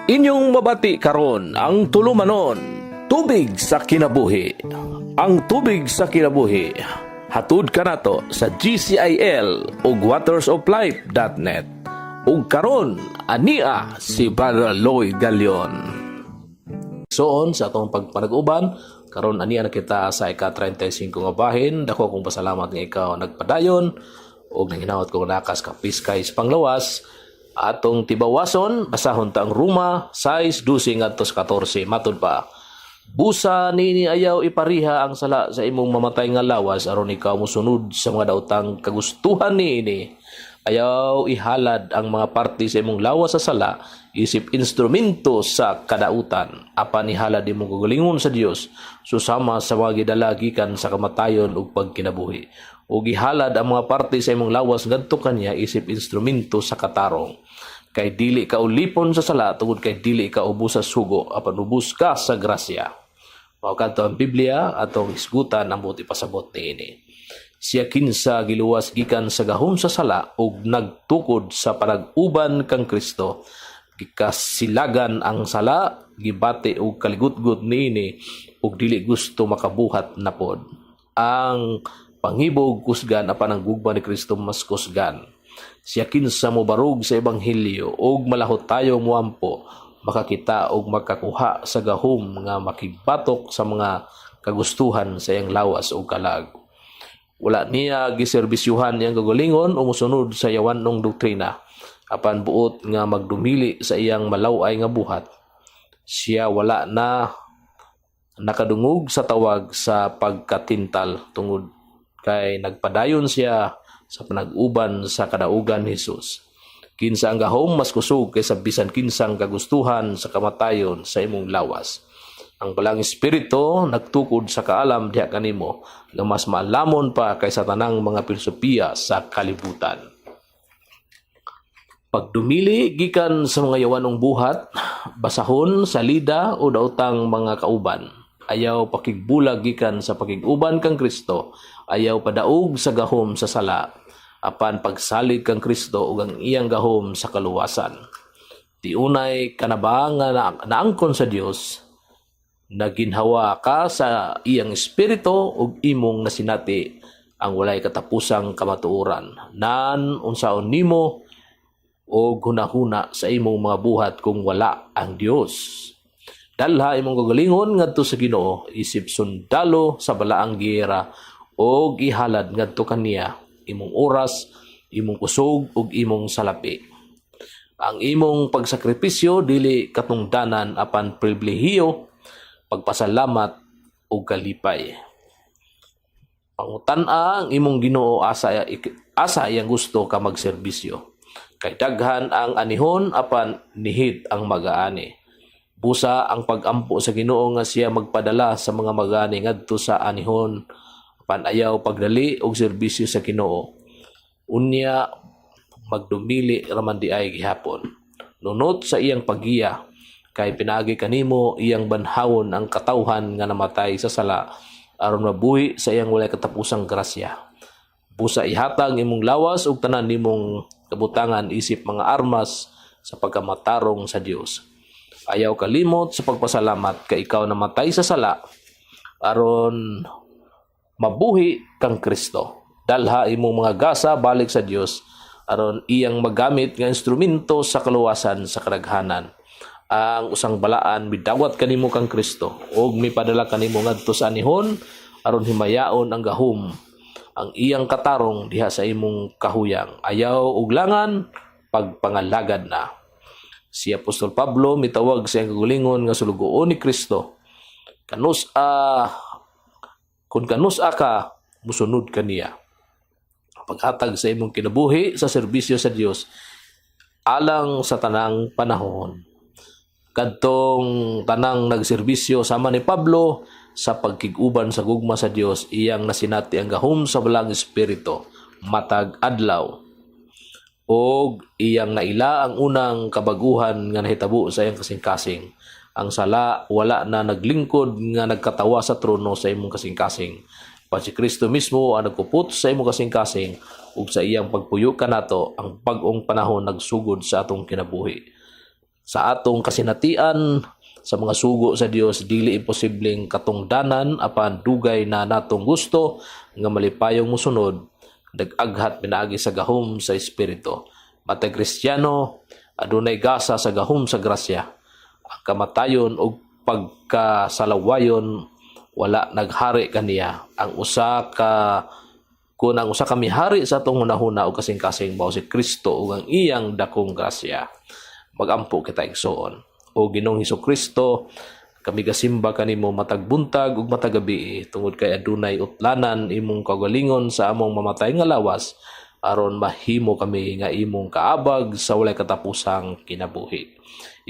Inyong mabati karon ang tulumanon, tubig sa kinabuhi. Ang tubig sa kinabuhi, hatud kanato sa GCIL ug watersoflife.net. Ug karon ania si Brother Lloyd Galion. Soon sa atong pagpanag-uban, karon ania na kita sa ika-35 nga bahin. Dako kong pasalamat nga ikaw nagpadayon ug nanghinawat ko nakas ka piskay sa panglawas. Atong tibawason, basahon ta ang Roma, 6:12 ngadto sa 14, matud pa. Busa nini ayaw ipariha ang sala sa imong mamatay nga lawas aron ikaw mosunod sa mga daotang kagustuhan niini. Ayaw ihalad ang mga parte sa imong lawas sa sala isip instrumento sa kadautan. Apan ihalad imong kagalingon sa Dios susama sa mga gidalagikan sa kamatayon ug pagkinabuhi. Ug ihalad ang mga parte sa imong lawas ngadto kaniya isip instrumento sa katarong. Kay dili ka ulipon sa sala tungod kay dili ka ubos sa sugo apan ubos ka sa grasya. Mao kadto ang Biblia atong isgutan ang buti pasabot niini. Siya kinsa giluwas gikan sa gahom sa sala ug nagtukod sa panag-uban kang Kristo. Gikasilagan ang sala, gibati og kaligutgud niini ug dili gusto makabuhat na pod. Ang panghibog kusgan apan ang gugma ni Kristo mas kusgan. Siya kinsa mo barog sa ebanghelyo ug malahot tayo moampo makakita og makakuha sa gahom nga makibatok sa mga kagustuhan sa iyang lawas ug kalag. Wala niya giserbisyuhan iyang kagalingon o musunod sa yawanong doktrina apan buot nga magdumili sa iyang malaw-ay nga buhat. Siya wala na nakadungog sa tawag sa pagkatintal tungod kay nagpadayon siya sa panag-uban sa kadaugan ni Jesus. Kinsa ang gahom mas kusog kaysa bisan kinsang kagustuhan sa kamatayon sa imong lawas. Ang balang espiritu nagtukod sa kaalam diha kanimo nga mas maalamon pa kaysa tanang mga filosofiya sa kalibutan. Pagdumili gikan sa mga yawanong buhat, basahon, salida o daotang mga kauban. Ayaw pakigbulag gikan sa pakiguban kang Kristo, ayaw padaog sa gahom sa sala, apan pagsalig kang Kristo ug ang iyang gahom sa kaluwasan. Tiunay kanaba nga naangkon sa Dios, naginhawa ka sa iyang espiritu ug imong nasinati ang walay katapusang kamatuoran. Nan unsaon nimo o hunahuna sa imong mga buhat kung wala ang Dios. Dalha imong kagalingon ngadto sa Ginoo isip sundalo sa balaang giyera og ihalad ngadto kaniya imong oras, imong kusog ug imong salapi. Ang imong pagsakripisyo dili katungdanan apan pribilehiyo, pagpasalamat ug kalipay. Pangutan-a ang imong Ginoo asa iyang gusto ka magserbisyo. Kay daghan ang anihon apan nihit ang magaani. Busa ang pag-ampo sa Ginoo nga siya magpadala sa mga magani ngadto sa anihon apan ayaw pagdali og serbisyo sa Ginoo. Unya magdumili raman di ay gihapon. Nunot sa iyang paggiya kay pinaagi kanimo iyang banhawon ang katawhan nga namatay sa sala aron mabuhi sa iyang walay katapusang grasya. Busa ihatag imong lawas ug tanan nimong kabutangan isip mga armas sa pagkamatarong sa Dios. Ayaw kalimot sa pagpasalamat kay ikaw namatay sa sala aron mabuhi kang Kristo. Dalha imong mga gasa balik sa Dios aron iyang magamit nga instrumento sa kaluwasan sa kadaghanan. Ang usang balaan midawat kanimo kang Kristo ug mipadala kanimo ngadto sa anihon aron himayaon ang gahom ang iyang katarong diha sa imong kahuyang. Ayaw ug langan pagpangalagad na. Si Apostol Pablo mitawag sa iyang kagalingon nga sulugoon ni Kristo. Kung kanusa ka, musunod kaniya. Paghatag sa imong kinabuhi sa serbisyo sa Dios alang sa tanang panahon. Kadtong tanang nagserbisyo sama ni Pablo sa pagkiguban sa gugma sa Dios, iyang nasinati ang gahom sa balang espiritu matag adlaw. Og iyang naila ang unang kabaguhan nga nahitabo sa iyang kasing-kasing. Ang sala wala na naglingkod nga nagkatawa sa trono sa imong kasing-kasing. Pa si Kristo mismo ang nagkupot sa imong kasing-kasing ug sa iyang pagpuyo kanato ang bag-ong panahon nagsugod sa atong kinabuhi. Sa atong kasinatian, sa mga sugo sa Dios dili imposibleng katungdanan apan dugay na natong gusto nga malipayong musunod nag-aghat pinaagi sa gahom sa espiritu. Matay Kristiyano adunay gasa sa gahom sa grasya. Ang kamatayon ug pagkasalawayon wala naghari kaniya. Ang usa kami hari sa atong hunahuna ug kasing-kasing mao si Kristo ug ang iyang dakong grasya. Magampo kita igsoon. O Ginoong Hesukristo, kami gasimba kanimo matag buntag ug matag gabi tungod kay adunay utlanan imong kagalingon sa among mamatay nga lawas aron mahimo kami nga imong kaabag sa walay katapusang kinabuhi.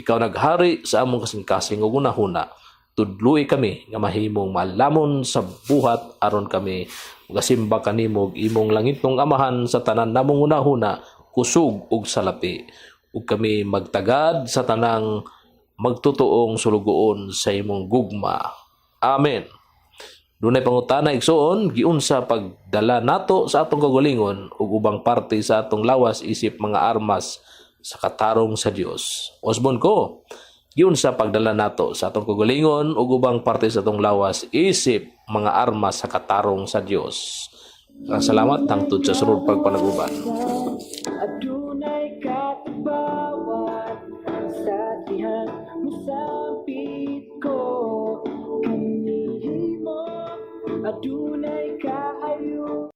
Ikaw naghari sa among kasing-kasing ug unahuna. Tudluy kami nga mahimong malamon sa buhat aron kami gasimba kanimo ug imong langitong amahan sa tanan namong unahuna kusog ug salapi. Ug kami magtagad sa tanang magtutuong sulugoon sa imong gugma. Amen. Dunay pangutana igsoon, giunsa pagdala nato sa atong kagalingon ug ubang parte sa atong lawas isip mga armas sa katarong sa Dios. Osbon ko, giunsa pagdala nato sa atong kagalingon ug ubang parte sa atong lawas isip mga armas sa katarong sa Dios. Salamat hangtod sa sunod pagpanaguban. Adunay katibawat sa tihan musapit ko kanihimo adunay kaayo.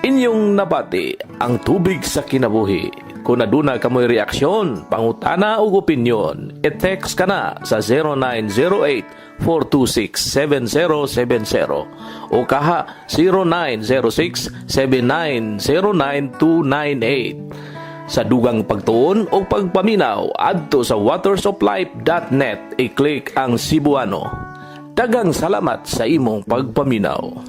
Inyong nabati ang tubig sa kinabuhi. Kung aduna kamoy reaksyon, pangutana o opinyon, i-text ka na sa 0908-426-7070 o kaha 0906-7909-298. Sa dugang pagtuon o pagpaminaw, adto sa watersoflife.net, i-click ang Cebuano. Dagang salamat sa imong pagpaminaw.